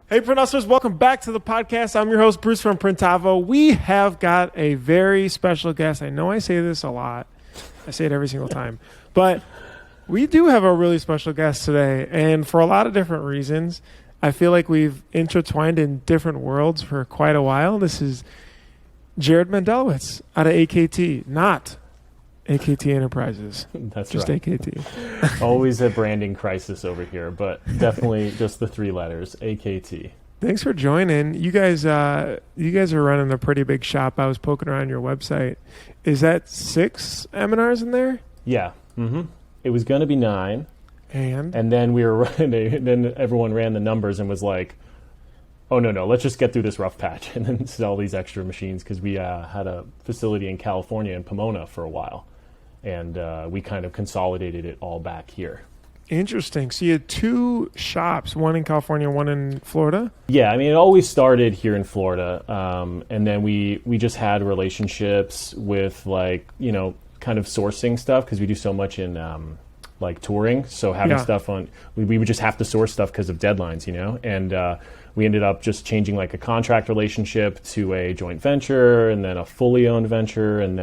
Hey, Printers, welcome back to the podcast. I'm your host, Bruce from Printavo. We have got a very special guest. I know I say this a lot. I say it every single time. But we do have a really special guest today. And for a lot of different reasons, I feel like we've intertwined in different worlds for quite a while. This is Jared Mendelowitz out of AKT, not AKT Enterprises. That's just right. AKT. Always a branding crisis over here, but definitely just the three letters, AKT. Thanks for joining. You guys are running a pretty big shop. I was poking around your website. Is that 6 M&Rs in there? Yeah. Mm-hmm. It was going to be 9. And then we were running, then everyone ran the numbers and was like, oh, no, let's just get through this rough patch and then sell these extra machines, because we had a facility in California, in Pomona, for a while. And we kind of consolidated it all back here. Interesting. So you had 2 shops, one in California, one in Florida? Yeah, I mean, it always started here in Florida. And then we just had relationships with, like, you know, kind of sourcing stuff, because we do so much in, like, touring. So having stuff on, we would just have to source stuff because of deadlines, you know? And we ended up just changing, like, a contract relationship to a joint venture, and then a fully owned venture, and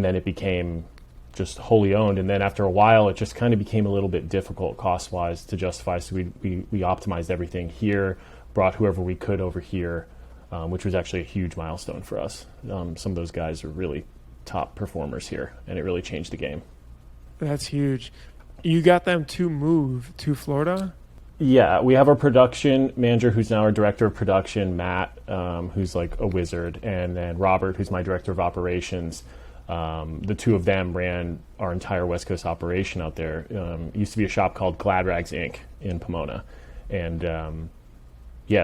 then it became just wholly owned. And then after a while, it just kind of became a little bit difficult cost-wise to justify. So we optimized everything here, brought whoever we could over here, which was actually a huge milestone for us. Some of those guys are really top performers here, and it really changed the game. That's huge. You got them to move to Florida? Yeah, we have our production manager, who's now our director of production, Matt, who's like a wizard, and then Robert, who's my director of operations. The two of them ran our entire West Coast operation out there. It used to be a shop called Glad Rags Inc. in Pomona. And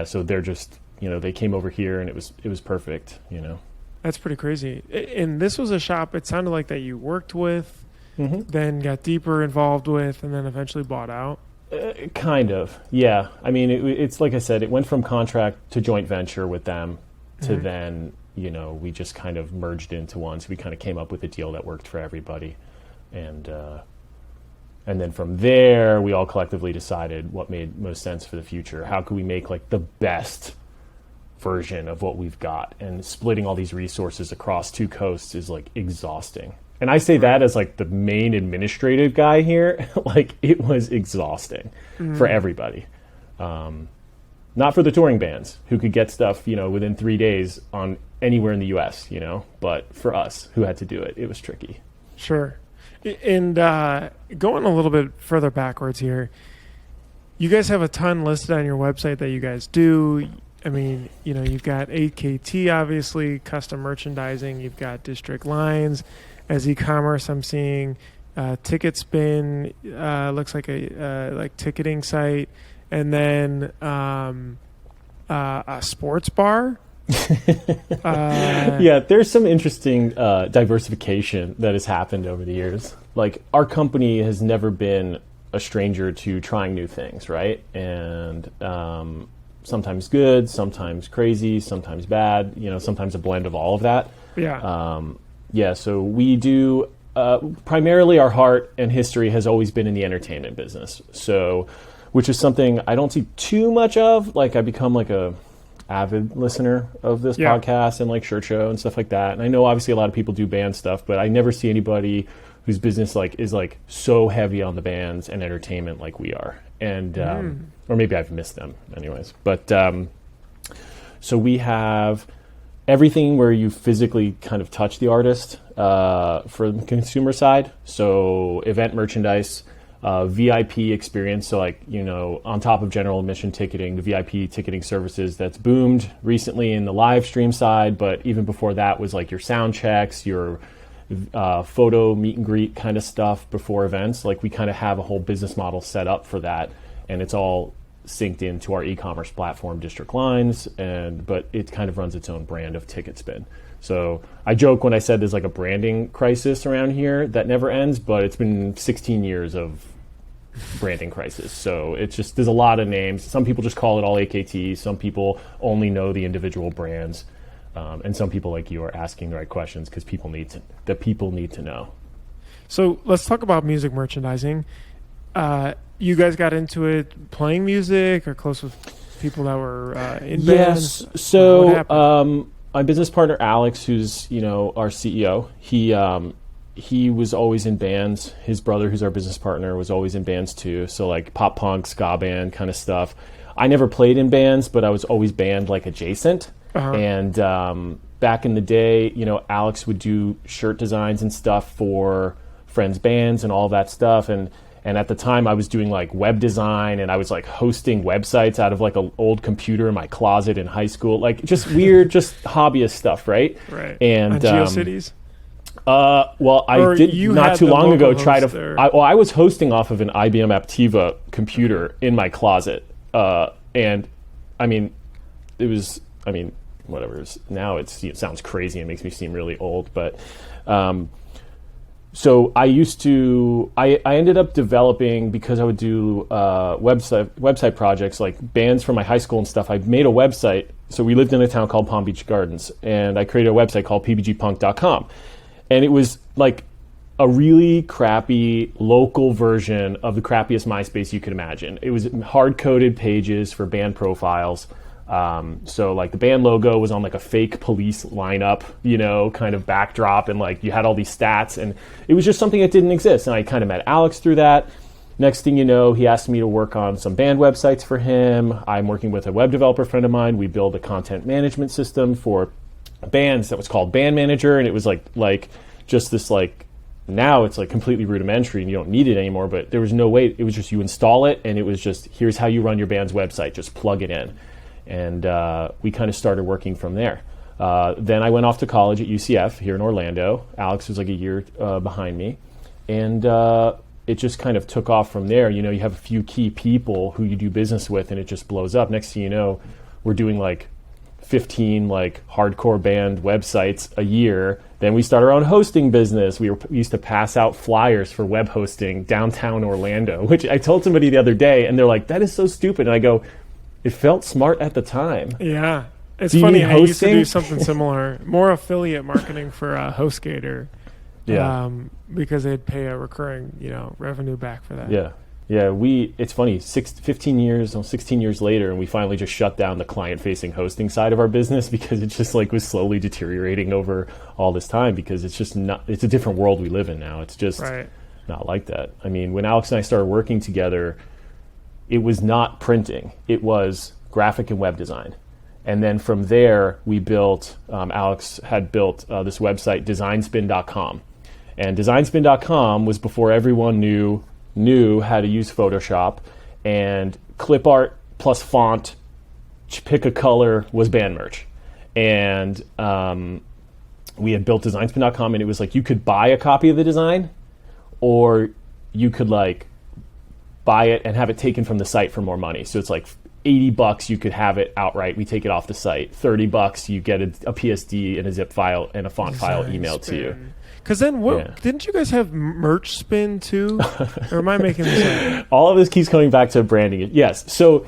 so they're just, you know, they came over here, and it was perfect, you know. That's pretty crazy. And this was a shop, it sounded like, that you worked with, then got deeper involved with, and then eventually bought out. Kind of, yeah. I mean, it's like I said, it went from contract to joint venture with them to then, you know, we just kind of merged into one. So we kind of came up with a deal that worked for everybody. And then from there, we all collectively decided what made most sense for the future. How could we make, like, the best version of what we've got? And splitting all these resources across 2 coasts is, like, exhausting. And I say that as, like, the main administrative guy here. Like, it was exhausting for everybody. Not for the touring bands, who could get stuff, you know, within 3 days on anywhere in the U.S., you know. But for us, who had to do it, it was tricky. Sure. And going a little bit further backwards here, you guys have a ton listed on your website that you guys do. I mean, you know, you've got AKT, obviously, custom merchandising. You've got District Lines. As e-commerce, I'm seeing Ticket Spin, looks like a like ticketing site, and then a sports bar. Yeah, there's some interesting diversification that has happened over the years. Like, our company has never been a stranger to trying new things, right? And sometimes good, sometimes crazy, sometimes bad, you know, sometimes a blend of all of that. Yeah. So we do, primarily our heart and history has always been in the entertainment business. So, which is something I don't see too much of. Like, I become like a avid listener of this podcast and, like, Shirt Show and stuff like that. And I know obviously a lot of people do band stuff, but I never see anybody whose business, like, is, like, so heavy on the bands and entertainment like we are. And, or maybe I've missed them anyways. But, so we have everything where you physically kind of touch the artist for the consumer side. So event merchandise, VIP experience. So, like, you know, on top of general admission ticketing, the VIP ticketing services that's boomed recently in the live stream side. But even before that was, like, your sound checks, your photo meet and greet kind of stuff before events. Like, we kind of have a whole business model set up for that. And it's all synced into our e-commerce platform, District Lines, but it kind of runs its own brand of Ticket Spin. So I joke when I said there's, like, a branding crisis around here that never ends, but it's been 16 years of branding crisis. So it's just, there's a lot of names. Some people just call it all AKT. Some people only know the individual brands. And some people like you are asking the right questions because people need to know. So let's talk about music merchandising. you guys got into it playing music or close with people that were in Yes. bands? So, What happened? my business partner Alex, who's our CEO, he was always in bands. His brother, who's our business partner, was always in bands too. So like pop punk, ska band kind of stuff. I never played in bands, but I was always band like adjacent. Uh-huh. And back in the day, Alex would do shirt designs and stuff for friends' bands and all that stuff. And at the time, I was doing like web design, and I was like hosting websites out of like an old computer in my closet in high school, like just weird, just hobbyist stuff, right? Right. And On GeoCities? well, I Or did you not had too the long ago local try to. host there. I was hosting off of an IBM Aptiva computer in my closet, and I mean, it was. I mean, whatever. Now it sounds crazy and makes me seem really old, but. So I used to. I ended up developing, because I would do website projects like bands from my high school and stuff. I made a website. So we lived in a town called Palm Beach Gardens, and I created a website called pbgpunk.com. And it was like a really crappy local version of the crappiest MySpace you could imagine. It was hard-coded pages for band profiles. So like the band logo was on like a fake police lineup, kind of backdrop, and like you had all these stats, and it was just something that didn't exist. And I kind of met Alex through that. Next thing you know, he asked me to work on some band websites for him. I'm working with a web developer friend of mine. We build a content management system for bands that was called Band Manager, and it was like just this like, now it's like completely rudimentary and you don't need it anymore, but there was no way. It was just you install it, and it was just, here's how you run your band's website, just plug it in. And we kind of started working from there. Then I went off to college at UCF here in Orlando. Alex was like a year behind me, and it just kind of took off from there. You have a few key people who you do business with, and it just blows up. Next thing you know, we're doing like 15 like hardcore band websites a year. Then we start our own hosting business. We used to pass out flyers for web hosting downtown Orlando, which I told somebody the other day, and they're like, that is so stupid. And I go, it felt smart at the time. Yeah. It's Do you funny. need I used to do hosting? something similar, more affiliate marketing for HostGator. Yeah. Because they'd pay a recurring, revenue back for that. Yeah. Yeah, it's funny, 16 years later, and we finally just shut down the client-facing hosting side of our business because it just like was slowly deteriorating over all this time, because it's just not, it's a different world we live in now. It's just not like that. I mean, when Alex and I started working together, it was not printing. It was graphic and web design. And then from there, we built, Alex had built this website, designspin.com. And designspin.com was before everyone knew how to use Photoshop, and clip art plus font, pick a color, was band merch. And we had built designspin.com, and it was like you could buy a copy of the design, or you could like buy it and have it taken from the site for more money. So it's like $80 you could have it outright. We take it off the site. $30 you get a PSD and a zip file and a font file emailed to you. Because then, didn't you guys have merch spin too? Or am I making this up? All of this keeps coming back to branding. Yes. So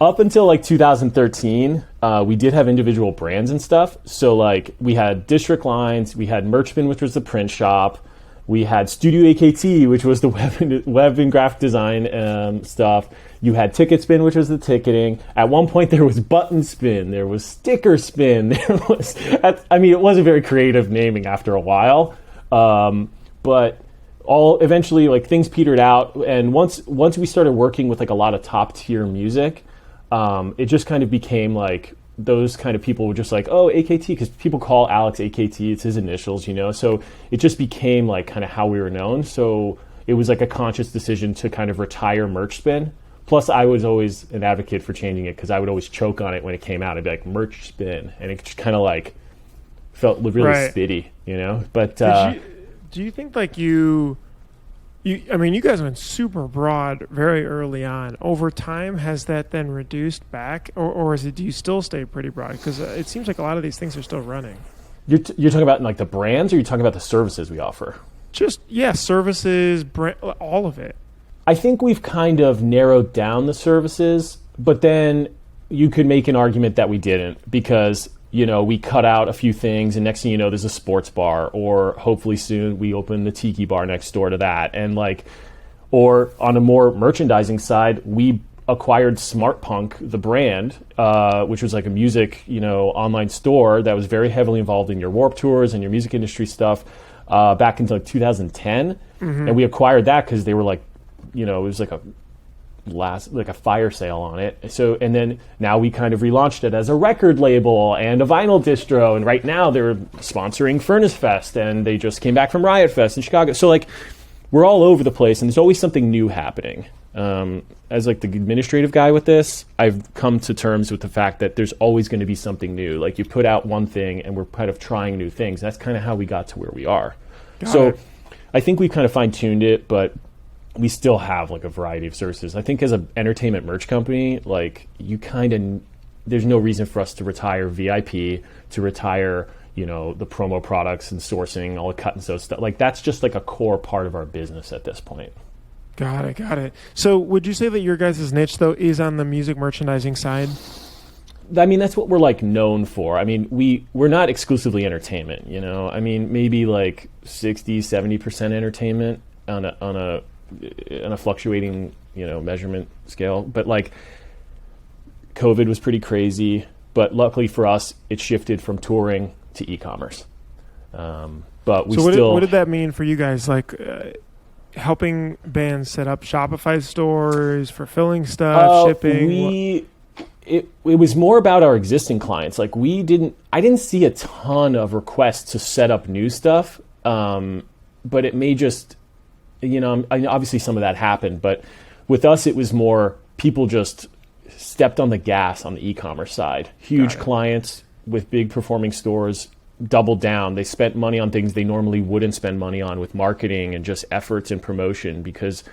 up until like 2013, we did have individual brands and stuff. So like we had district lines, we had Merchbin, which was the print shop. We had Studio AKT, which was the web and graphic design stuff. You had Ticket Spin, which was the ticketing. At one point, there was Button Spin. There was Sticker Spin. There was, it wasn't very creative naming after a while. But eventually, like things petered out. And once we started working with like a lot of top tier music, it just kind of became like, those kind of people were just like, oh, AKT, because people call Alex AKT, it's his initials, so it just became like kind of how we were known. So it was like a conscious decision to kind of retire Merch Spin. Plus I was always an advocate for changing it, because I would always choke on it when it came out. I'd be like, Merch Spin, and it just kind of like felt really spitty, but do you think like you guys went super broad very early on. Over time, has that then reduced back, or do you still stay pretty broad? Because it seems like a lot of these things are still running. You're talking about like the brands, or you're talking about the services we offer? Just, services, all of it. I think we've kind of narrowed down the services, but then you could make an argument that we didn't, because we cut out a few things, and next thing you know, there's a sports bar, or hopefully soon we open the tiki bar next door to that. And like Or on a more merchandising side, we acquired Smart Punk, the brand, which was like a music, online store that was very heavily involved in your Warped Tours and your music industry stuff back into like 2010. And we acquired that because they were like, it was like a fire sale on it. So, and then now we kind of relaunched it as a record label and a vinyl distro. And right now they're sponsoring Furnace Fest, and they just came back from Riot Fest in Chicago. So like, we're all over the place, and there's always something new happening. As like the administrative guy with this, I've come to terms with the fact that there's always going to be something new. Like you put out one thing and we're kind of trying new things. That's kind of how we got to where we are. Got it. I think we've kind of fine-tuned it, but we still have like a variety of services. I think as an entertainment merch company, like there's no reason for us to retire VIP, to retire, the promo products and sourcing, all the cut and sew stuff. Like that's just like a core part of our business at this point. Got it. So would you say that your guys' niche though is on the music merchandising side? I mean, that's what we're like known for. I mean, we're not exclusively entertainment, I mean, maybe like 60-70% entertainment on a fluctuating, measurement scale. But like COVID was pretty crazy, but luckily for us, it shifted from touring to e-commerce. But we what did that mean for you guys? Like helping bands set up Shopify stores, fulfilling stuff, shipping? It was more about our existing clients. Like I didn't see a ton of requests to set up new stuff, but it may just, obviously some of that happened, but with us it was more people just stepped on the gas on the e-commerce side. Huge clients with big performing stores doubled down. They spent money on things they normally wouldn't spend money on with marketing and just efforts and promotion, because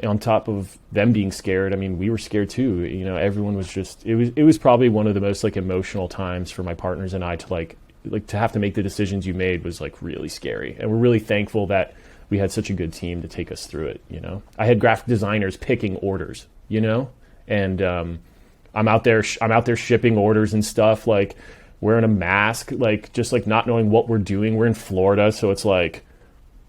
on top of them being scared, I mean, we were scared too. Everyone was just, it was probably one of the most like emotional times for my partners and I to like to have to make the decisions you made was like really scary. And we're really thankful that we had such a good team to take us through it. I had graphic designers picking orders, and I'm out there shipping orders and stuff, like wearing a mask, like just like not knowing what we're doing. We're in Florida, so it's like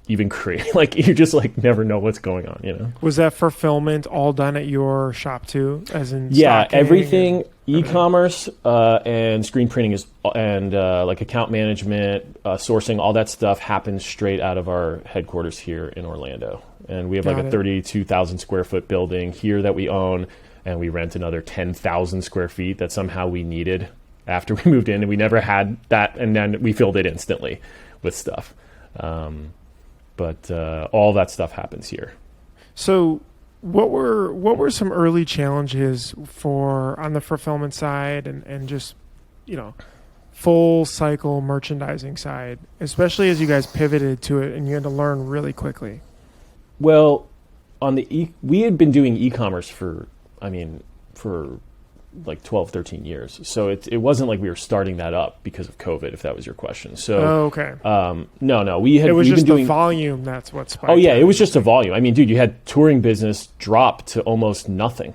even crazy. Like you just like never know what's going on, Was that fulfillment all done at your shop too? As in everything, e-commerce and screen printing and like account management, sourcing, all that stuff happens straight out of our headquarters here in Orlando. And we have like a 32,000 square foot building here that we own, and we rent another 10,000 square feet that somehow we needed after we moved in, and we never had that, and then we filled it instantly with stuff. But all that stuff happens here. So what were some early challenges on the fulfillment side and just, full cycle merchandising side, especially as you guys pivoted to it and you had to learn really quickly? Well, we had been doing e-commerce for like 12, 13 years. So it wasn't like we were starting that up because of COVID, if that was your question. So, okay. No. It was just the volume. That's what spiked. Oh yeah. It was just a volume. I mean, dude, you had touring business drop to almost nothing.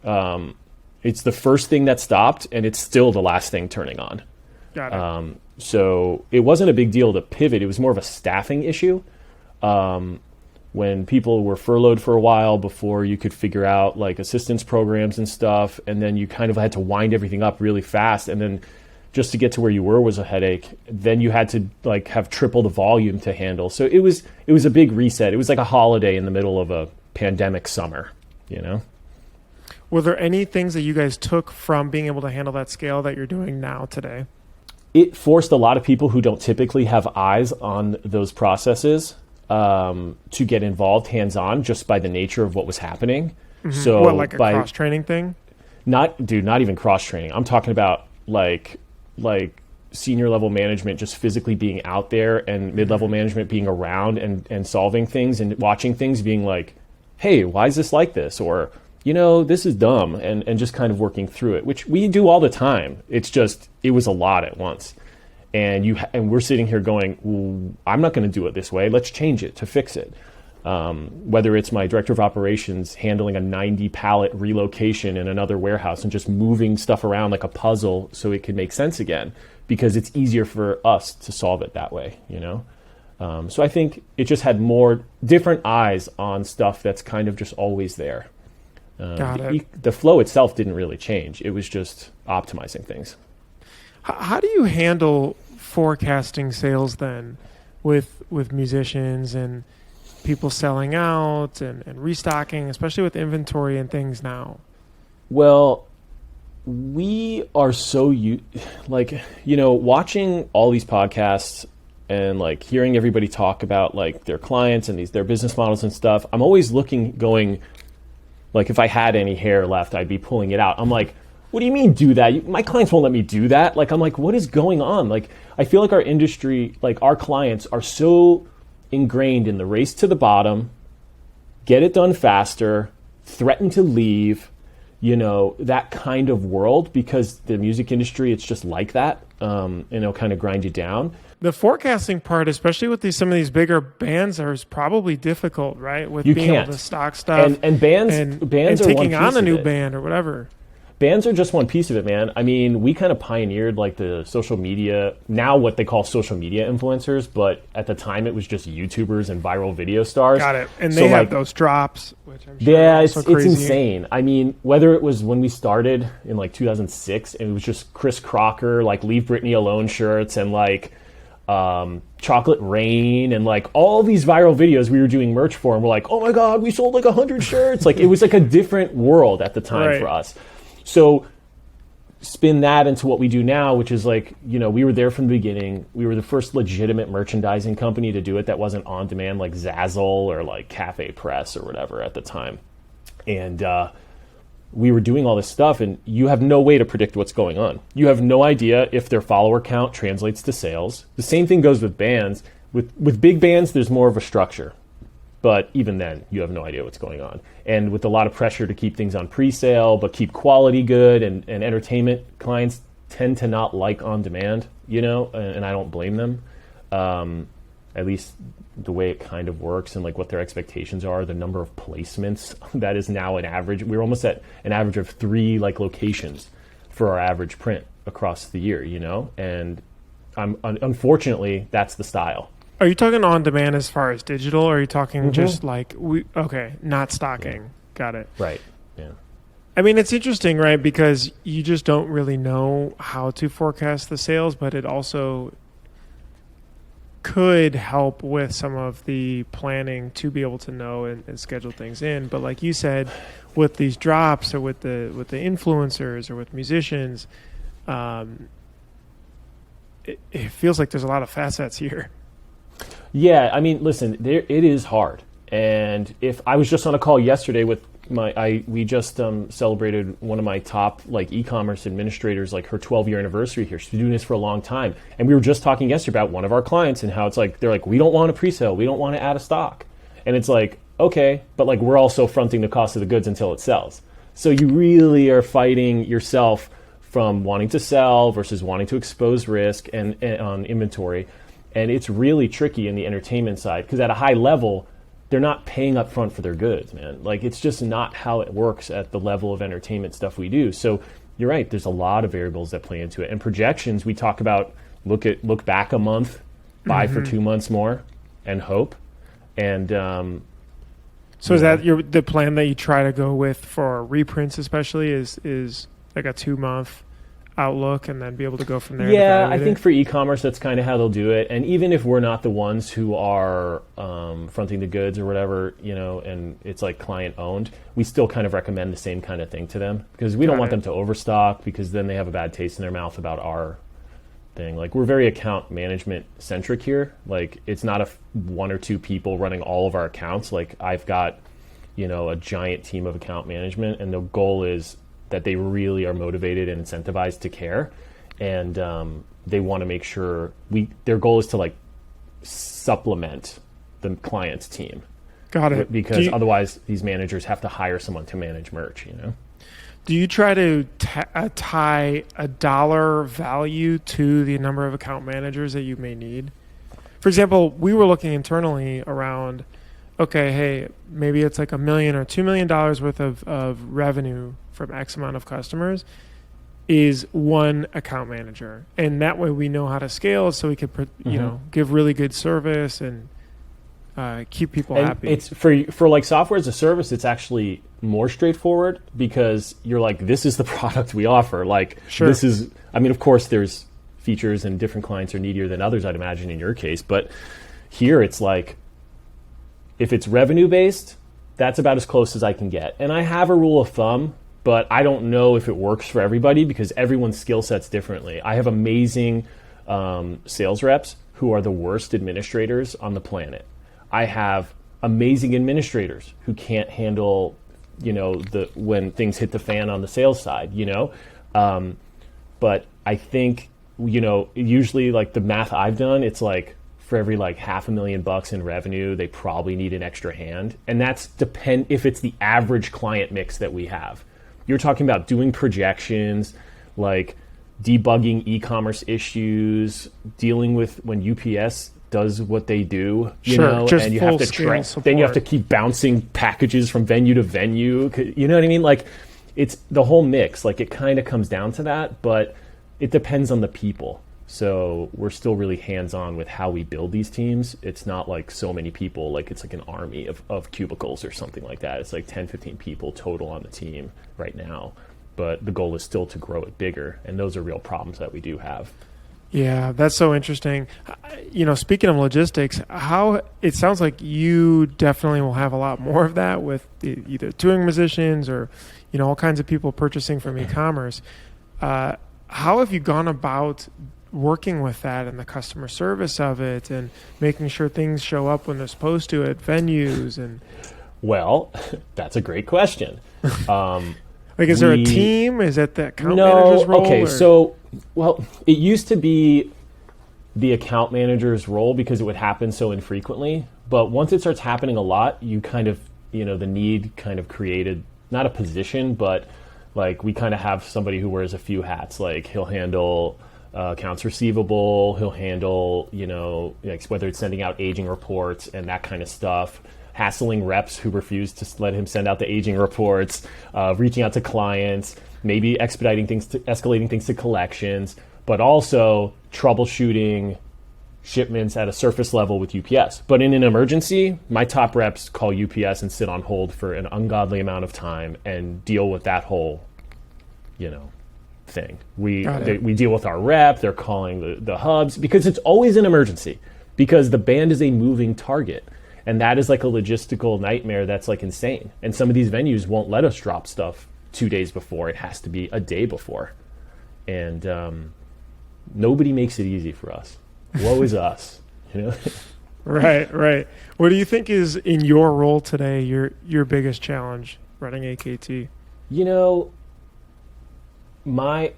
It's the first thing that stopped, and it's still the last thing turning on. Got it. So it wasn't a big deal to pivot. It was more of a staffing issue. When people were furloughed for a while before you could figure out like assistance programs and stuff, and then you kind of had to wind everything up really fast, and then just to get to where you were was a headache. Then you had to like have triple the volume to handle. So it was a big reset. It was like a holiday in the middle of a pandemic summer, Were there any things that you guys took from being able to handle that scale that you're doing now today? It forced a lot of people who don't typically have eyes on those processes to get involved hands-on just by the nature of what was happening. Mm-hmm. So like a cross-training thing? Not even cross-training. I'm talking about like senior level management just physically being out there, and mid-level management being around and solving things and watching things, being like, hey, why is this like this? Or, this is dumb, and just kind of working through it, which we do all the time. It's just, it was a lot at once. And we're sitting here going, I'm not going to do it this way. Let's change it to fix it. Whether it's my director of operations handling a 90 pallet relocation in another warehouse and just moving stuff around like a puzzle so it can make sense again, because it's easier for us to solve it that way, So I think it just had more different eyes on stuff that's kind of just always there. Got it. The flow itself didn't really change. It was just optimizing things. How do you handle forecasting sales then with musicians and people selling out and restocking, especially with inventory and things now? Well, we are so watching all these podcasts and like hearing everybody talk about like their clients and their business models and stuff. I'm always going, like if I had any hair left, I'd be pulling it out. I'm like, what do you mean do that? My clients won't let me do that. Like, I'm like, what is going on? Like, I feel like our industry, like our clients are so ingrained in the race to the bottom, get it done faster, threaten to leave, that kind of world, because the music industry, it's just like that, and it'll kind of grind you down. The forecasting part, especially with some of these bigger bands, is probably difficult, right? With You being can't. able to stock stuff And bands and are taking one on piece a of new it. band or whatever. Bands are just one piece of it, man. I mean, we kind of pioneered like the social media, now what they call social media influencers, but at the time it was just YouTubers and viral video stars. Got it. And So, they have like, those drops, which I'm sure yeah, are it's also crazy. insane. I mean, whether it was when we started in like 2006 and it was just Chris Crocker, like Leave Britney Alone shirts and like Chocolate Rain and like all these viral videos we were doing merch for, and we're like, oh my God, we sold like 100 shirts. Like it was like a different world at the time Right. for us. So spin that into what we do now, which is like, we were there from the beginning. We were the first legitimate merchandising company to do it that wasn't on demand like Zazzle or like Cafe Press or whatever at the time. And we were doing all this stuff, and you have no way to predict what's going on. You have no idea if their follower count translates to sales. The same thing goes with bands. With big bands, there's more of a structure. But even then, you have no idea what's going on. And with a lot of pressure to keep things on pre-sale, but keep quality good, and entertainment clients tend to not like on demand, and I don't blame them. At least the way it kind of works and like what their expectations are, the number of placements that is now an average. We're almost at an average of 3 like locations for our average print across the year, and unfortunately that's the style. Are you talking on demand as far as digital, or are you talking just like not stocking? Yeah. Got it. Right. Yeah. I mean, it's interesting, right? Because you just don't really know how to forecast the sales, but it also could help with some of the planning to be able to know and schedule things in. But like you said, with these drops or with the influencers or with musicians, it feels like there's a lot of facets here. Yeah, I mean, listen, it is hard. And if I was just on a call yesterday with we just celebrated one of my top like e-commerce administrators, like her 12-year anniversary here. She's been doing this for a long time. And we were just talking yesterday about one of our clients and how it's like, they're like, we don't want a pre-sale. We don't want to add a stock. And it's like, okay, but like we're also fronting the cost of the goods until it sells. So you really are fighting yourself from wanting to sell versus wanting to expose risk and on inventory. And it's really tricky in the entertainment side because at a high level, they're not paying up front for their goods, man. Like it's just not how it works at the level of entertainment stuff we do. So you're right, there's a lot of variables that play into it. And projections, we talk about look back a month, buy for 2 months more, and hope. And so is that the plan that you try to go with for reprints, especially, is like a 2-month outlook and then be able to go from there? Yeah, I think for e-commerce, that's kind of how they'll do it. And even if we're not the ones who are fronting the goods or whatever, and it's like client owned, we still kind of recommend the same kind of thing to them because we don't want them to overstock because then they have a bad taste in their mouth about our thing. Like we're very account management centric here. Like it's not one or two people running all of our accounts. Like I've got, a giant team of account management, and the goal is that they really are motivated and incentivized to care, and they want to make sure their goal is to like supplement the client's team. Got it. Because otherwise these managers have to hire someone to manage merch, Do you try to tie a dollar value to the number of account managers that you may need? For example, we were looking internally around, okay, hey, maybe it's like $1 million or $2 million worth of revenue from X amount of customers. is one account manager, and that way we know how to scale, so we could give really good service and keep people happy. It's for like software as a service, it's actually more straightforward because you're like, this is the product we offer. Like, this is, I mean, of course there's features and different clients are needier than others, I'd imagine in your case, but here it's like, if it's revenue based, that's about as close as I can get. And I have a rule of thumb, but I don't know if it works for everybody because everyone's skill set's differently. I have amazing sales reps who are the worst administrators on the planet. I have amazing administrators who can't handle, when things hit the fan on the sales side, But I think, usually like the math I've done, it's like for every like $500,000 in revenue, they probably need an extra hand. And that's if it's the average client mix that we have. You're talking about doing projections, like debugging e-commerce issues, dealing with when UPS does what they do, and you have to then you have to keep bouncing packages from venue to venue. You know what I mean? Like, it's the whole mix. Like, it kind of comes down to that, but it depends on the people. So we're still really hands-on with how we build these teams. It's not like so many people, like it's like an army of cubicles or something like that. It's like 10, 15 people total on the team right now. But the goal is still to grow it bigger. And those are real problems that we do have. Yeah, that's so interesting. Speaking of logistics, it sounds like you definitely will have a lot more of that with either touring musicians or, all kinds of people purchasing from e-commerce. How have you gone about working with that and the customer service of it and making sure things show up when they're supposed to at venues? And well, that's a great question. Is there a team? Is it the account manager's role? Okay, it used to be the account manager's role because it would happen so infrequently. But once it starts happening a lot, you kind of, the need kind of created, not a position, but like we kind of have somebody who wears a few hats. Like he'll handle accounts receivable, he'll handle, like whether it's sending out aging reports and that kind of stuff, hassling reps who refuse to let him send out the aging reports, reaching out to clients, maybe escalating things to collections, but also troubleshooting shipments at a surface level with UPS. But in an emergency, my top reps call UPS and sit on hold for an ungodly amount of time and deal with that whole, thing. We deal with our rep, they're calling the hubs, because it's always an emergency, because the band is a moving target. And that is like a logistical nightmare that's like insane. And some of these venues won't let us drop stuff 2 days before. It has to be a day before. And nobody makes it easy for us. Woe is us, Right. What do you think is, in your role today, your biggest challenge running AKT?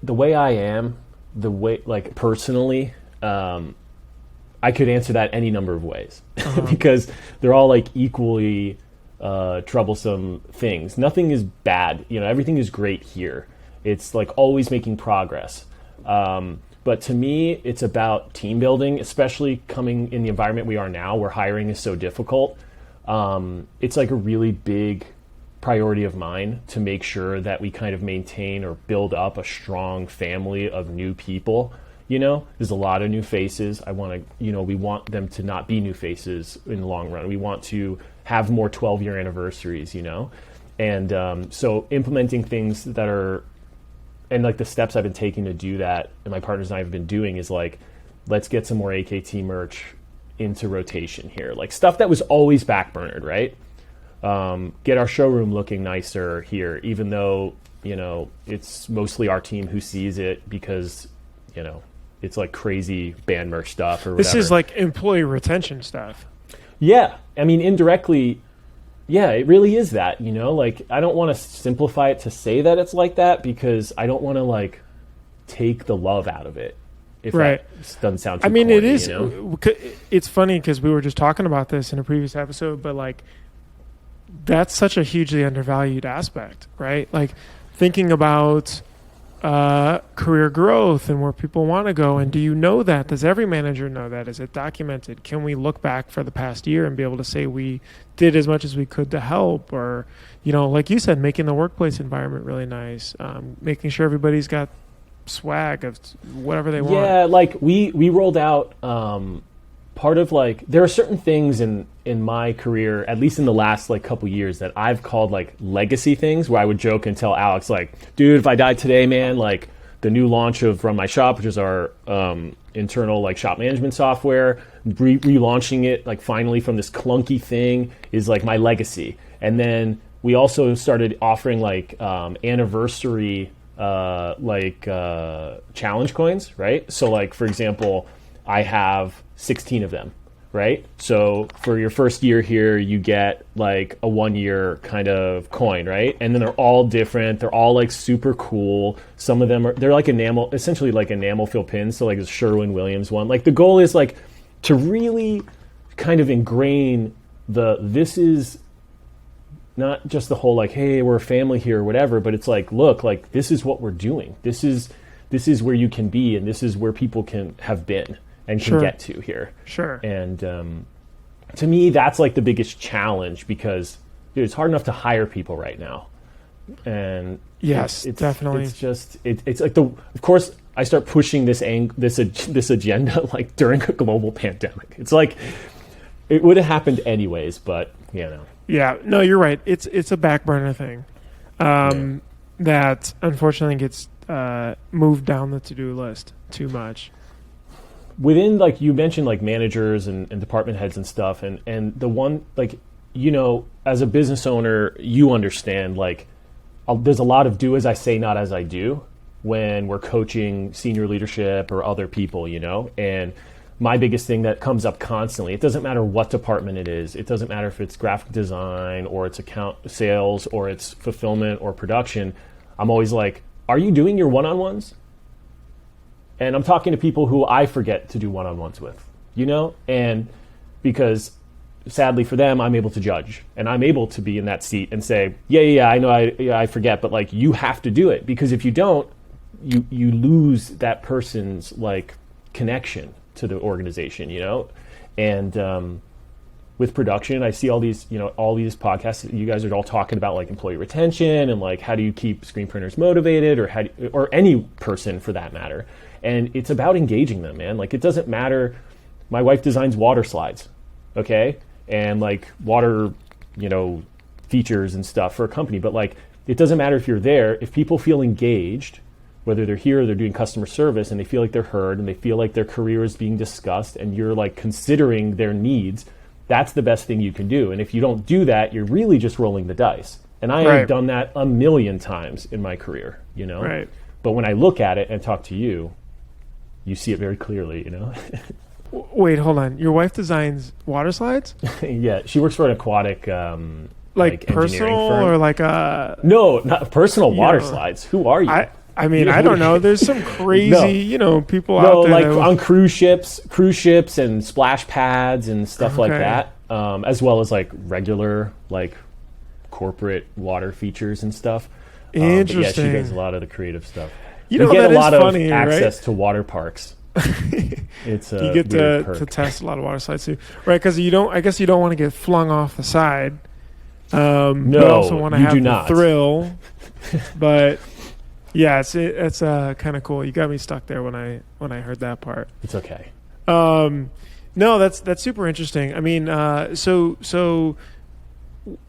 The way I am, like personally, I could answer that any number of ways because they're all like equally troublesome things. Nothing is bad. Everything is great here. It's like always making progress. But to me, it's about team building, especially coming in the environment we are now where hiring is so difficult. It's like a really big priority of mine to make sure that we kind of maintain or build up a strong family of new people. There's a lot of new faces. We want them to not be new faces in the long run. We want to have more 12-year anniversaries, And so implementing things that are, and like the steps I've been taking to do that, and my partners and I have been doing, is like, let's get some more AKT merch into rotation here. Like stuff that was always backburnered, right? Get our showroom looking nicer here, even though, it's mostly our team who sees it because, it's like crazy band merch stuff or whatever. This is like employee retention stuff. Yeah. I mean, indirectly, yeah, it really is that, like I don't want to simplify it to say that it's like that because I don't want to like take the love out of it. If that doesn't sound too corny, it is, it's funny because we were just talking about this in a previous episode, but like that's such a hugely undervalued aspect, right? Like thinking about career growth and where people want to go. And do you know that? Does every manager know that? Is it documented? Can we look back for the past year and be able to say we did as much as we could to help? Or, like you said, making the workplace environment really nice, making sure everybody's got swag of whatever they want. Yeah, like we rolled out part of like there are certain things in my career, at least in the last like couple years, that I've called like legacy things, where I would joke and tell Alex like, dude, if I died today, man, like the new launch of Run My Shop, which is our internal like shop management software, relaunching it like finally from this clunky thing is like my legacy. And then we also started offering like anniversary challenge coins, right? So like, for example, I have 16 of them, right? So for your first year here, you get like a 1 year kind of coin, right? And then they're all different. They're all like super cool. Some of them they're like essentially like enamel fill pins. So like the Sherwin-Williams one. Like the goal is like to really kind of ingrain this is not just the whole like, hey, we're a family here or whatever, but it's like, look, like this is what we're doing. This is where you can be, and this is where people can have been and can get to here. Sure. And to me, that's like the biggest challenge, because dude, it's hard enough to hire people right now. And yes, it's definitely. It's just it's like of course I start pushing this agenda like during a global pandemic. It's like it would have happened anyways, but you know. Yeah, no, you're right. It's a back burner thing that unfortunately gets moved down the to-do list too much. Within, like, you mentioned, like, managers and department heads and stuff, and the one, like, you know, as a business owner, you understand, like, there's a lot of do as I say, not as I do when we're coaching senior leadership or other people, you know, and my biggest thing that comes up constantly, it doesn't matter what department it is. It doesn't matter if it's graphic design or it's account sales or it's fulfillment or production. I'm always like, are you doing your one-on-ones? And I'm talking to people who I forget to do one-on-ones with, you know? And because sadly for them, I'm able to judge, and I'm able to be in that seat and say, yeah, I know I forget, but like you have to do it, because if you don't, you lose that person's like connection to the organization, you know? And with production, I see all these podcasts that you guys are all talking about, like employee retention and like how do you keep screen printers motivated, or any person for that matter. And it's about engaging them, man. Like it doesn't matter. My wife designs water slides, okay? And like water, you know, features and stuff for a company, but like it doesn't matter if you're there. If people feel engaged, whether they're here or they're doing customer service, and they feel like they're heard and they feel like their career is being discussed and you're like considering their needs, that's the best thing you can do. And if you don't do that, you're really just rolling the dice. And I have done that a million times in my career, you know? Right. But when I look at it and talk to you, you see it very clearly, you know? Wait, hold on. Your wife designs water slides? Yeah, she works for an aquatic like personal firm. or like a... No, not personal water slides. Who are you? I mean, I don't know. There's some crazy, people out there. No, like on cruise ships and splash pads and stuff like that, as well as like regular like corporate water features and stuff. Interesting. But yeah, she does a lot of the creative stuff. You know, get that a lot is funny, of access right? to water parks. It's you get to test a lot of water slides too, right? Because I guess you don't want to get flung off the side. No, you also want to have not. the thrill. But yeah, it's kind of cool. You got me stuck there when I heard that part. It's okay. No, that's super interesting. I mean, so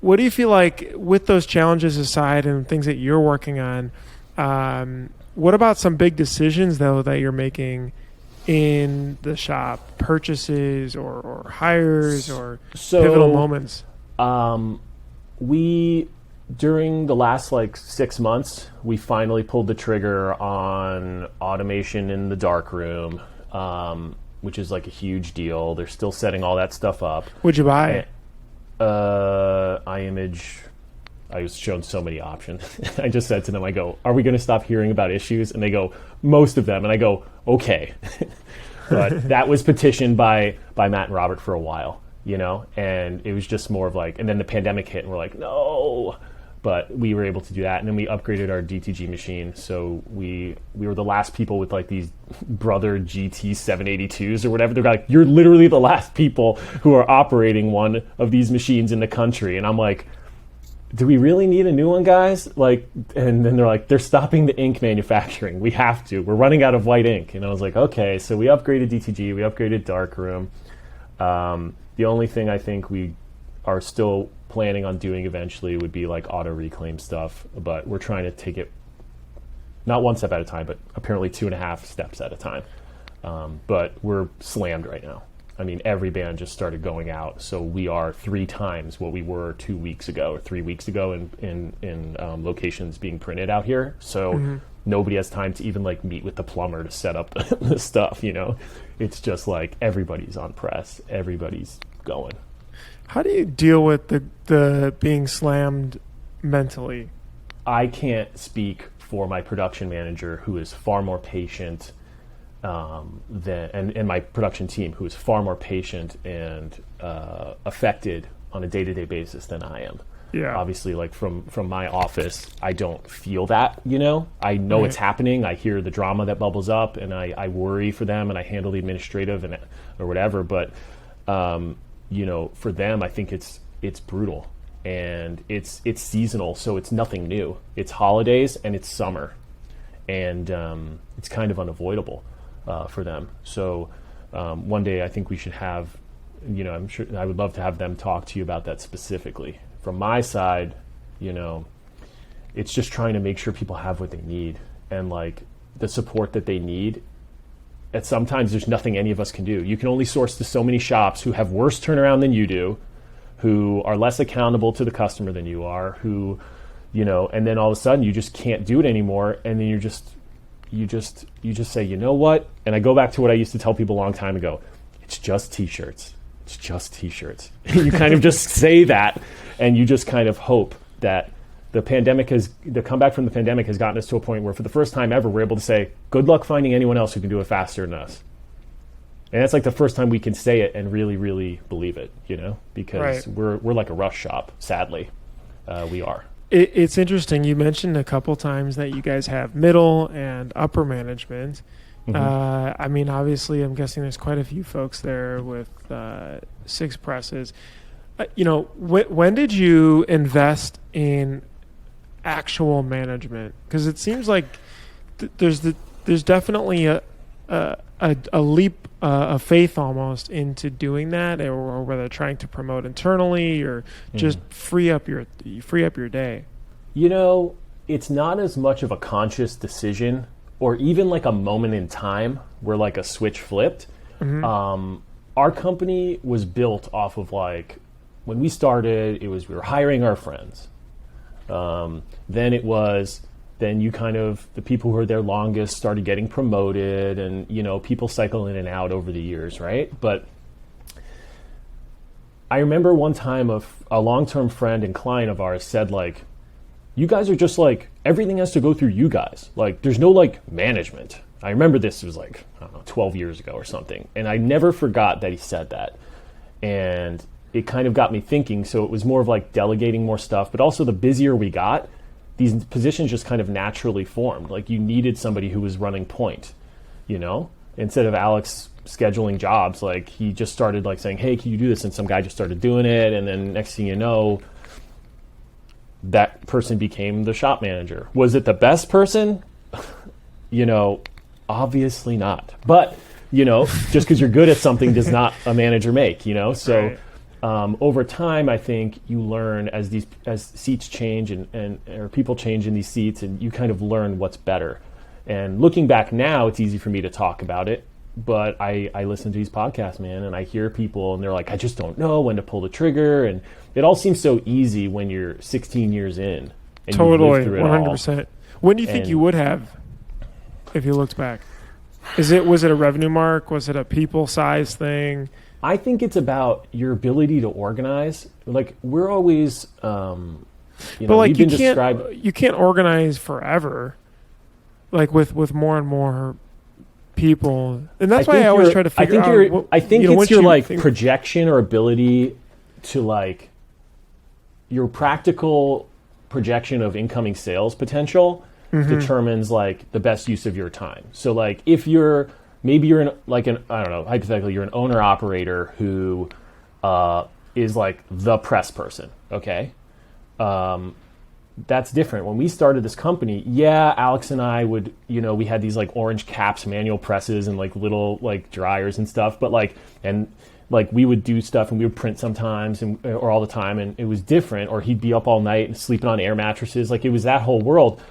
what do you feel like with those challenges aside and things that you're working on? What about some big decisions though that you're making in the shop, purchases or hires or pivotal moments? We, during the last like 6 months, we finally pulled the trigger on automation in the darkroom, which is like a huge deal. They're still setting all that stuff up. What'd you buy? iImage. I was shown so many options. I just said to them, I go, are we going to stop hearing about issues? And they go, most of them. And I go, okay. But that was petitioned by Matt and Robert for a while, and it was just more of like, and then the pandemic hit and we're like, no, but we were able to do that. And then we upgraded our DTG machine. So we were the last people with like these Brother GT 782s or whatever. They're like, you're literally the last people who are operating one of these machines in the country. And I'm like, do we really need a new one, guys? Like, and then they're like, they're stopping the ink manufacturing. We have to. We're running out of white ink. And I was like, okay. So we upgraded DTG. We upgraded Darkroom. The only thing I think we are still planning on doing eventually would be like auto reclaim stuff. But we're trying to take it not one step at a time, but apparently 2.5 steps at a time. But we're slammed right now. I mean, every band just started going out, so we are 3 times what we were 2 weeks ago or 3 weeks ago in locations being printed out here. So nobody has time to even like meet with the plumber to set up the stuff. You know, it's just like everybody's on press, everybody's going. How do you deal with the being slammed mentally? I can't speak for my production manager, who is far more patient. And my production team, who is far more patient and affected on a day-to-day basis than I am. Yeah. Obviously, like from my office, I don't feel that, you know? I know it's happening. I hear the drama that bubbles up, and I worry for them, and I handle the administrative or whatever. But, you know, for them, I think it's brutal. And it's seasonal, so it's nothing new. It's holidays, and it's summer. And it's kind of unavoidable. For them. So one day I think we should have, you know, I'm sure I would love to have them talk to you about that specifically. From my side, you know, it's just trying to make sure people have what they need and like the support that they need. And sometimes there's nothing any of us can do. You can only source to so many shops who have worse turnaround than you do, who are less accountable to the customer than you are, who, you know, and then all of a sudden you just can't do it anymore. And then you just say, you know what? And I go back to what I used to tell people a long time ago. It's just T-shirts. It's just T-shirts. You kind of just say that, and you just kind of hope that the comeback from the pandemic has gotten us to a point where for the first time ever, we're able to say, good luck finding anyone else who can do it faster than us. And that's like the first time we can say it and really, really believe it, you know, because we're like a rush shop, sadly. We are. It's interesting. You mentioned a couple times that you guys have middle and upper management. I mean, obviously, I'm guessing there's quite a few folks there with 6 presses. You know, when did you invest in actual management? Because it seems like there's definitely a leap of faith almost into doing that, or whether trying to promote internally or just free up your day. You know, it's not as much of a conscious decision or even like a moment in time where like a switch flipped. Our company was built off of like, when we started, we were hiring our friends. Then you kind of, the people who were there longest started getting promoted, and, you know, people cycle in and out over the years, right? But I remember one time a long-term friend and client of ours said, like, you guys are just like, everything has to go through you guys. Like, there's no like management. I remember this was like, I don't know, 12 years ago or something. And I never forgot that he said that. And it kind of got me thinking. So it was more of like delegating more stuff, but also the busier we got, these positions just kind of naturally formed. Like, you needed somebody who was running point, you know, instead of Alex scheduling jobs. Like, he just started like saying, hey, can you do this? And some guy just started doing it. And then next thing you know, that person became the shop manager. Was it the best person? You know, obviously not. But, you know, just because you're good at something does not a manager make, you know? So over time, I think you learn as seats change or people change in these seats, and you kind of learn what's better. And looking back now, it's easy for me to talk about it. But I listen to these podcasts, man, and I hear people, and they're like, I just don't know when to pull the trigger. And it all seems so easy when you're 16 years in. And totally, you've lived through it 100%. all. When do you think you would have, if you looked back? Was it a revenue mark? Was it a people size thing? I think it's about your ability to organize. Like, we're always, you can't organize forever. Like with more and more people, and that's why I always try to figure out. I think it's your like projection or ability to like your practical projection of incoming sales potential determines like the best use of your time. So like if you're hypothetically you're an owner operator who is like the press person, okay? That's different. When we started this company, Alex and I would, we had these like orange caps, manual presses, and like little like dryers and stuff. But we would do stuff and we would print sometimes or all the time, and it was different. Or he'd be up all night and sleeping on air mattresses. Like it was that whole world.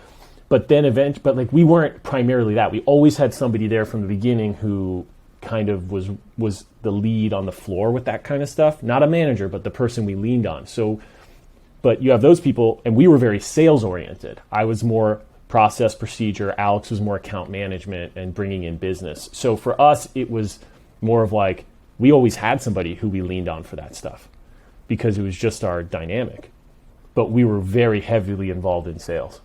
But then we weren't primarily that. We always had somebody there from the beginning who kind of was the lead on the floor with that kind of stuff. Not a manager, but the person we leaned on. So, but you have those people, and we were very sales oriented. I was more process procedure. Alex was more account management and bringing in business. So for us, it was more of like, we always had somebody who we leaned on for that stuff because it was just our dynamic. But we were very heavily involved in sales,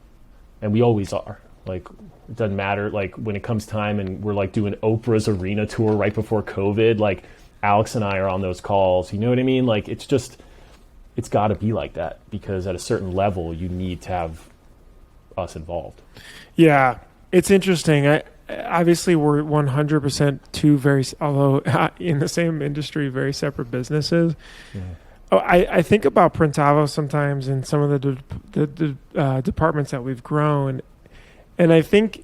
and we always are. Like, it doesn't matter. Like when it comes time and we're like doing Oprah's arena tour right before COVID, like Alex and I are on those calls. You know what I mean? Like it's got to be like that because at a certain level, you need to have us involved. Yeah, it's interesting. Obviously, we're 100% two although in the same industry, very separate businesses. Yeah. I think about Printavo sometimes in some of the departments that we've grown, and I think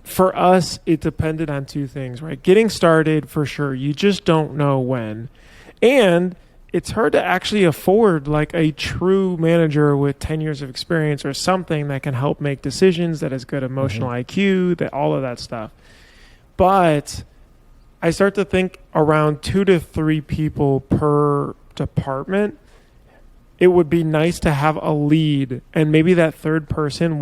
for us, it depended on two things, right? Getting started, for sure. You just don't know when. And it's hard to actually afford like a true manager with 10 years of experience or something that can help make decisions, that has good emotional IQ, that all of that stuff. But I start to think around 2 to 3 people per department. It would be nice to have a lead, and maybe that third person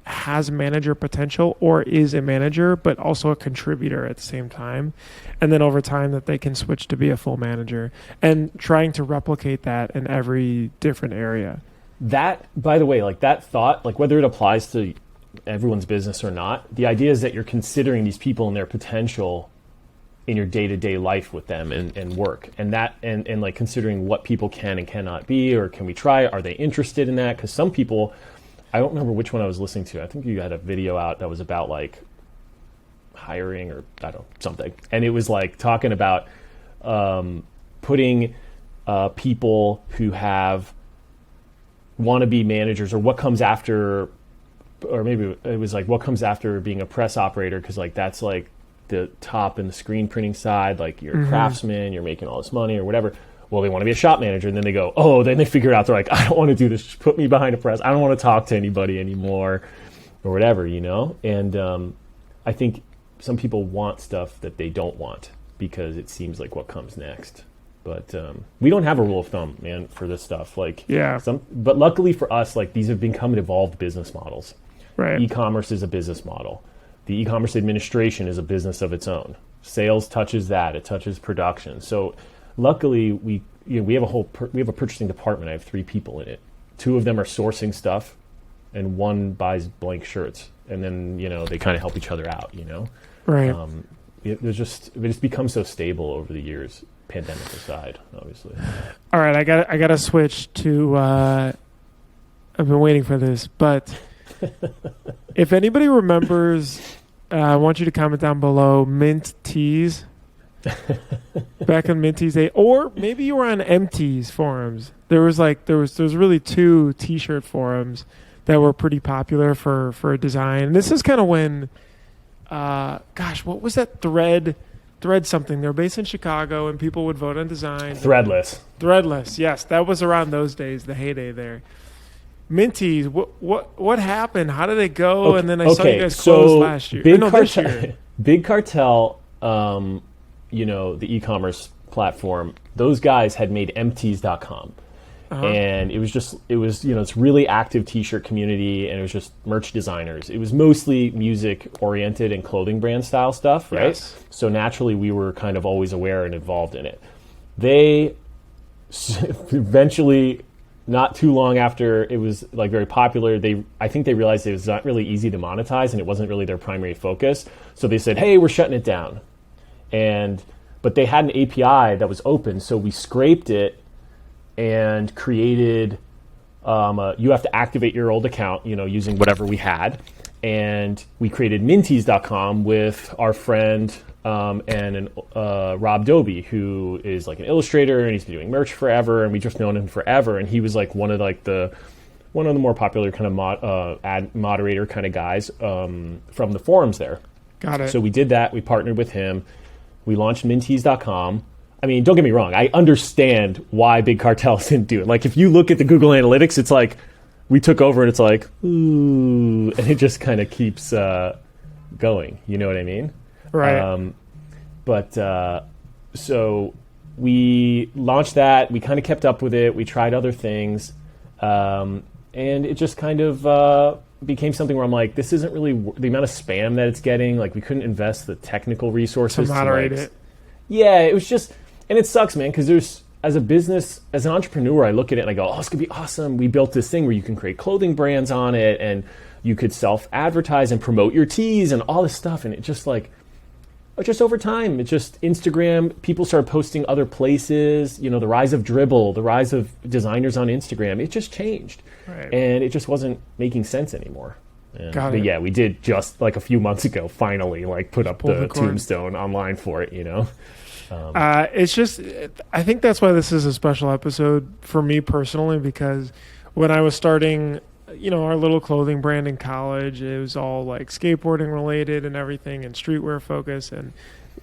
has manager potential or is a manager, but also a contributor at the same time. And then over time that they can switch to be a full manager, and trying to replicate that in every different area. That, by the way, like that thought, like whether it applies to everyone's business or not, the idea is that you're considering these people and their potential in your day-to-day life with them and work, and like considering what people can and cannot be, or can we try it? Are they interested in that? Because some people, I don't remember which one I was listening to. I think you had a video out that was about like hiring or I don't know, something. And it was like talking about putting people who want to be managers, or what comes after, or maybe it was like what comes after being a press operator, because like that's like the top in the screen printing side, like you're a craftsman, you're making all this money or whatever. Well, they want to be a shop manager, and then they go, then they figure it out. They're like, I don't want to do this. Just put me behind a press. I don't want to talk to anybody anymore, or whatever, And I think some people want stuff that they don't want because it seems like what comes next. But we don't have a rule of thumb, man, for this stuff. Like, but luckily for us, like these have become evolved business models. Right. E-commerce is a business model. The e-commerce administration is a business of its own. Sales touches that. It touches production. So luckily, we have a purchasing department. I have 3 people in it. 2 of them are sourcing stuff, and 1 buys blank shirts. And then they kind of help each other out. Right. It's just become so stable over the years. Pandemic aside, obviously. All right, I got to switch to. I've been waiting for this, but if anybody remembers, I want you to comment down below. Mintees. Back in Mintees day, or maybe you were on MT's forums. There was really 2 T-shirt forums that were pretty popular for design. And this is kind of when, what was that thread something? They were based in Chicago, and people would vote on design. Threadless, yes, that was around those days, the heyday there. Mintees, what happened? How did it go? Okay, and then I saw you guys close last year. This year. Big Cartel. The e-commerce platform, those guys had made Mintees.com. And it was it's really active t-shirt community, and it was just merch designers. It was mostly music oriented and clothing brand style stuff, right? Yes. So naturally we were kind of always aware and involved in it. They eventually, not too long after it was like very popular, I think they realized it was not really easy to monetize, and it wasn't really their primary focus. So they said, hey, we're shutting it down. But they had an API that was open, so we scraped it and created. You have to activate your old account, using whatever we had, and we created Mintees.com with our friend and Rob Dobie, who is like an illustrator, and he's been doing merch forever, and we just known him forever. And he was like one of the more popular kind of ad moderator kind of guys from the forums there. Got it. So we did that. We partnered with him. We launched Mintees.com. I mean, don't get me wrong. I understand why big cartels didn't do it. Like, if you look at the Google Analytics, it's like we took over and it's like, ooh, and it just kind of keeps going. You know what I mean? Right. So we launched that. We kind of kept up with it. We tried other things. And it just kind of became something where I'm like, this isn't really the amount of spam that it's getting. Like, we couldn't invest the technical resources To moderate it. Yeah, it was just, and it sucks, man, because there's, as a business, as an entrepreneur, I look at it and I go, oh, it's going to be awesome. We built this thing where you can create clothing brands on it, and you could self-advertise and promote your teas and all this stuff. And it just like, just over time, it just Instagram, people started posting other places, you know, the rise of Dribble, the rise of designers on Instagram, it just changed. Right. And it just wasn't making sense anymore. Got But it. yeah, we did just like a few months ago, finally, like put up Pull the the cord. tombstone online for it, you know? It's just, I think that's why this is a special episode for me personally, because when I was starting, you know, our little clothing brand in college, it was all like skateboarding related and everything, and streetwear focus. And,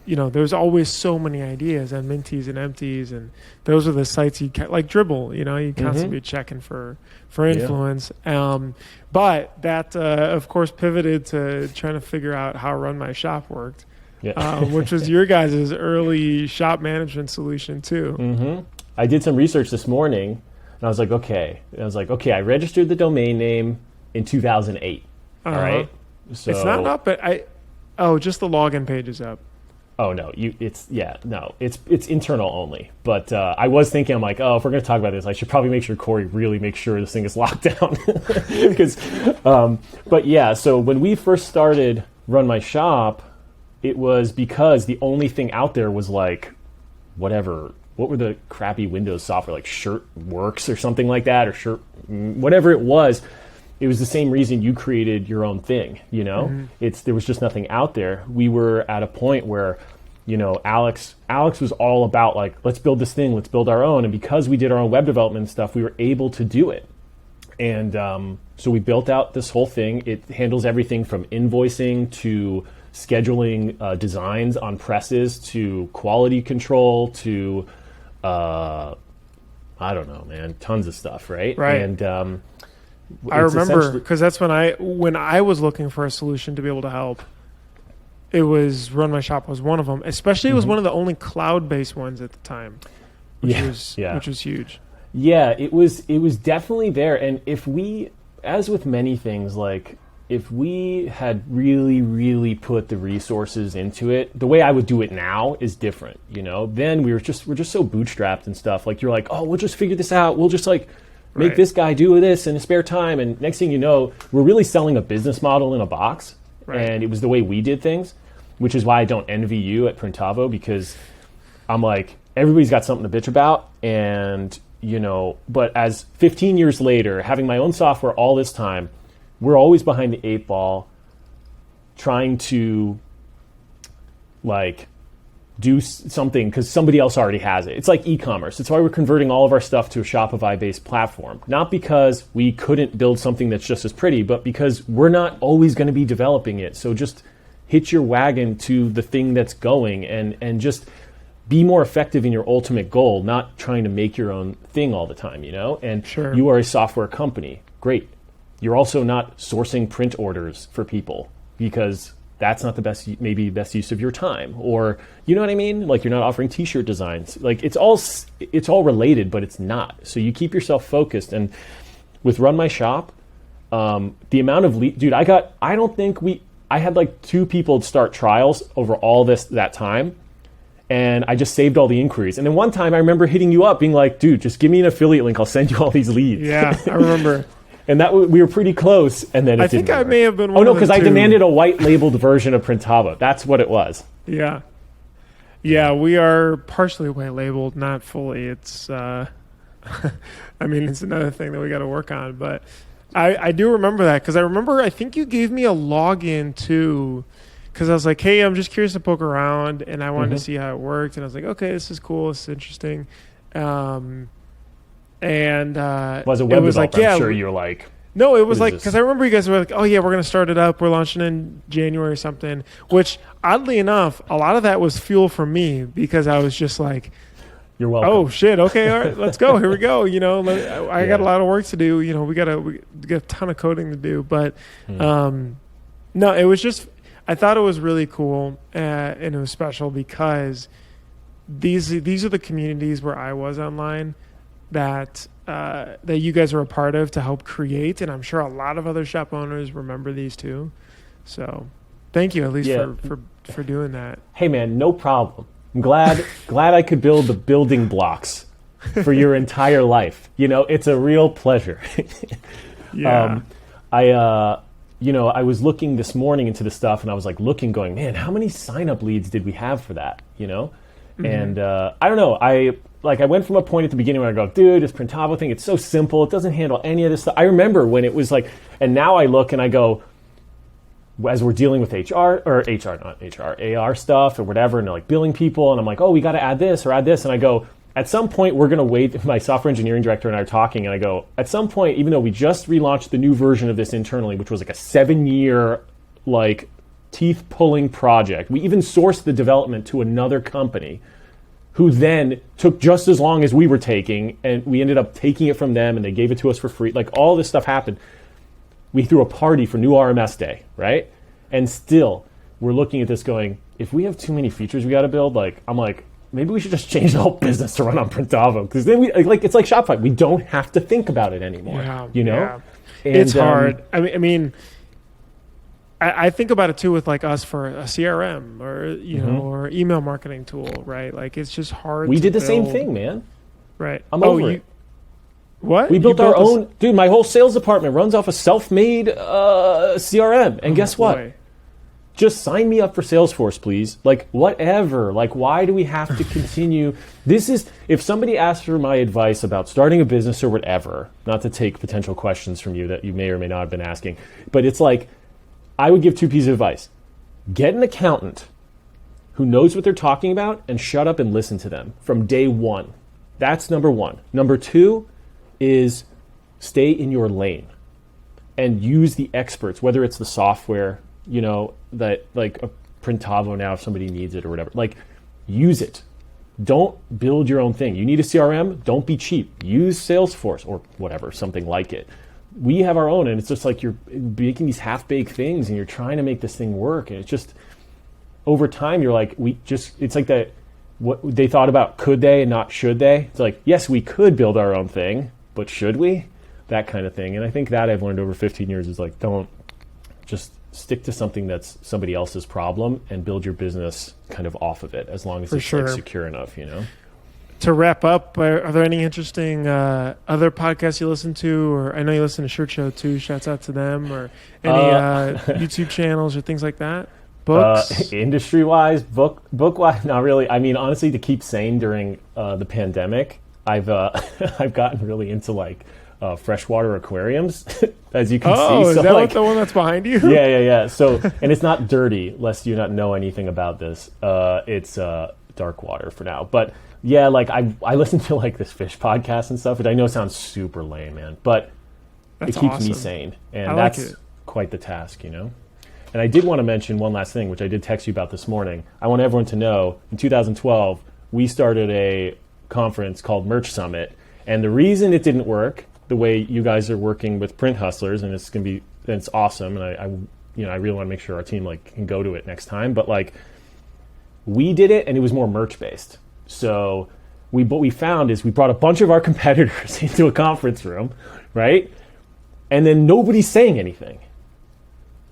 you know, there's always so many ideas and Mintees and Empties. And those are the sites like Dribble, you know, you constantly be checking for influence. But that, of course, pivoted to trying to figure out how Run My Shop worked. Yeah. Which was your guys' early shop management solution too. Mm-hmm. I did some research this morning, and I was like, okay. I registered the domain name in 2008. All right. So It's not up, but just the login page is up. Oh no, it's internal only. But I was thinking, I'm like, oh, if we're going to talk about this, I should probably make sure Corey really makes sure this thing is locked down. Because, but yeah. So when we first started Run My Shop, it was because the only thing out there was like, what were the crappy Windows software, like Shirtworks or something like that, or whatever it was. It was the same reason you created your own thing, you know? Mm-hmm. There was just nothing out there. We were at a point where, you know, Alex was all about like, let's build this thing, let's build our own. And because we did our own web development stuff, we were able to do it. And so we built out this whole thing. It handles everything from invoicing to scheduling designs on presses to quality control to, I don't know, man, tons of stuff, right? Right. And I remember, because that's when I was looking for a solution to be able to help. It was Run My Shop was one of them. Especially, it was one of the only cloud-based ones at the time, which was huge. Yeah, it was definitely there. And if we, as with many things, like if we had really, really put the resources into it, the way I would do it now is different. You know, then we're just so bootstrapped and stuff. Like, you're like, oh, we'll just figure this out. We'll just like make this guy do this in his spare time. And next thing you know, we're really selling a business model in a box. Right. And it was the way we did things, which is why I don't envy you at Printavo, because I'm like, everybody's got something to bitch about. And, you know, but as 15 years later, having my own software all this time, we're always behind the eight ball trying to like do something because somebody else already has it. It's like e-commerce. It's why we're converting all of our stuff to a Shopify-based platform. Not because we couldn't build something that's just as pretty, but because we're not always going to be developing it. So just hitch your wagon to the thing that's going and just be more effective in your ultimate goal, not trying to make your own thing all the time, you know? And Sure. You are a software company. Great. You're also not sourcing print orders for people because that's not the best use of your time. Or, you know what I mean? Like, you're not offering t-shirt designs. Like, it's all related, but it's not. So you keep yourself focused. And with Run My Shop, the amount of dude, I had like 2 people start trials over all that time. And I just saved all the inquiries. And then one time I remember hitting you up being like, dude, just give me an affiliate link. I'll send you all these leads. Yeah, I remember. And that we were pretty close, and then it didn't I work. may have been Oh one no, of the because I two. demanded a white labeled version of Printavo. That's what it was. Yeah. Yeah, we are partially white labeled, not fully. It's, I mean, it's another thing that we got to work on. But I do remember that because I think you gave me a login to because I was like, hey, I'm just curious to poke around, and I wanted to Mm-hmm. see how it worked, and I was like, okay, this is cool, this is interesting. And Well, as a it web was like, developer, yeah, I'm sure you're like, no, it what was is like, this? because I remember you guys were like, oh yeah, we're gonna start it up, we're launching in January or something. Which oddly enough, a lot of that was fuel for me because I was just like, you're welcome. oh shit, okay, all right, let's go. Here we go. You know, I got a lot of work to do. You know, we got a ton of coding to do. But no, it was just, I thought it was really cool and it was special because these are the communities where I was online that you guys are a part of to help create, and I'm sure a lot of other shop owners remember these too. So thank you at least for doing that. Hey man, no problem. I'm glad I could build the building blocks for your entire life. You know, it's a real pleasure. Yeah. I was looking this morning into the stuff, and I was like going, man, how many sign up leads did we have for that? You know, and I don't know. I went from a point at the beginning where I go, dude, this Printavo thing, it's so simple. It doesn't handle any of this stuff. I remember when it was like, and now I look and I go, as we're dealing with AR stuff or whatever, and they're like billing people, and I'm like, oh, we got to add this, and I go, at some point we're going to wait. My software engineering director and I are talking, and I go, at some point, even though we just relaunched the new version of this internally, which was like a 7-year, like teeth-pulling project, we even sourced the development to another company who then took just as long as we were taking, and we ended up taking it from them, and they gave it to us for free. Like, all this stuff happened. We threw a party for new RMS Day, right? And still, we're looking at this going, if we have too many features we got to build, like, I'm like, maybe we should just change the whole business to run on Printavo, because then it's like Shopify. We don't have to think about it anymore. Yeah, you know, yeah. And, it's hard. I mean, I think about it too with like us for a CRM or or email marketing tool, right? Like it's just hard. We to did the same build. thing, man. Right. I'm over it. What? We built our this- own, dude. My whole sales department runs off a self-made CRM, and guess what? Boy. Just sign me up for Salesforce, please. Like, whatever. Like, why do we have to continue? This is, if somebody asks for my advice about starting a business or whatever, not to take potential questions from you that you may or may not have been asking, but it's like, I would give 2 pieces of advice. Get an accountant who knows what they're talking about and shut up and listen to them from day one. That's number 1. Number 2 is stay in your lane and use the experts, whether it's the software, that like a Printavo now if somebody needs it or whatever. Like, use it. Don't build your own thing. You need a CRM? Don't be cheap. Use Salesforce or whatever, something like it. We have our own, and it's just like you're making these half-baked things and you're trying to make this thing work, and it's just over time you're like, it's like that what they thought about could they and not should they. It's like, yes, we could build our own thing, but should we? That kind of thing. And I think that I've learned over 15 years is like, don't just stick to something that's somebody else's problem and build your business kind of off of it, as long as it's like secure enough, To wrap up, are there any interesting other podcasts you listen to? Or I know you listen to Shirt Show too. Shouts out to them. Or any YouTube channels or things like that? Books? Industry-wise, book-wise, not really. I mean, honestly, to keep sane during the pandemic, I've I've gotten really into like freshwater aquariums, as you can see. Oh, is so, that like, the one that's behind you? Yeah. So, and it's not dirty, lest you not know anything about this. It's dark water for now. But yeah, like I listen to like this fish podcast and stuff, which I know sounds super lame, man, but it keeps me sane, and that's quite the task, And I did want to mention one last thing, which I did text you about this morning. I want everyone to know, in 2012, we started a conference called Merch Summit, and the reason it didn't work the way you guys are working with Print Hustlers, and it's awesome, and I really want to make sure our team like can go to it next time, but like we did it and it was more merch based. So what we found is we brought a bunch of our competitors into a conference room, right? And then nobody's saying anything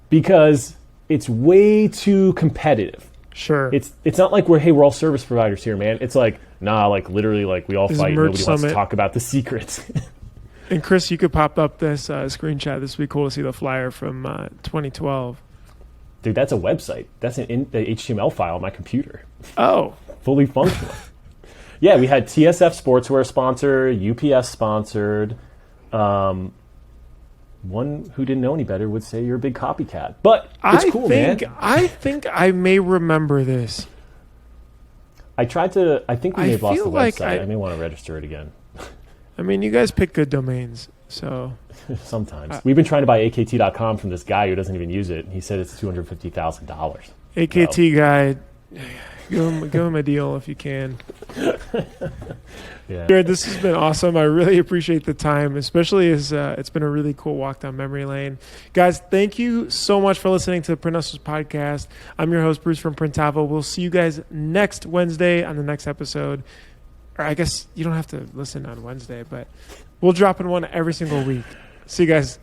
because it's way too competitive. Sure. It's not like we're all service providers here, man. It's like, nah, like literally like we all fight. Nobody wants to talk about the secrets. And Chris, you could pop up this screenshot. This would be cool to see the flyer from 2012. Dude, that's a website. That's the HTML file on my computer. Oh. Fully functional. Yeah, we had TSF Sportswear sponsor, UPS sponsored. one who didn't know any better would say you're a big copycat. But it's cool, man. I think I may remember this. I think we may have lost the feel like website. I may want to register it again. I mean, you guys pick good domains, so. Sometimes. We've been trying to buy AKT.com from this guy who doesn't even use it. He said it's $250,000. AKT guy, give him a deal if you can. Yeah. Jared, this has been awesome. I really appreciate the time, especially as it's been a really cool walk down memory lane. Guys, thank you so much for listening to the Print Hustlers podcast. I'm your host, Bruce from Printavo. We'll see you guys next Wednesday on the next episode. Or I guess you don't have to listen on Wednesday, but we'll drop in one every single week. See you guys.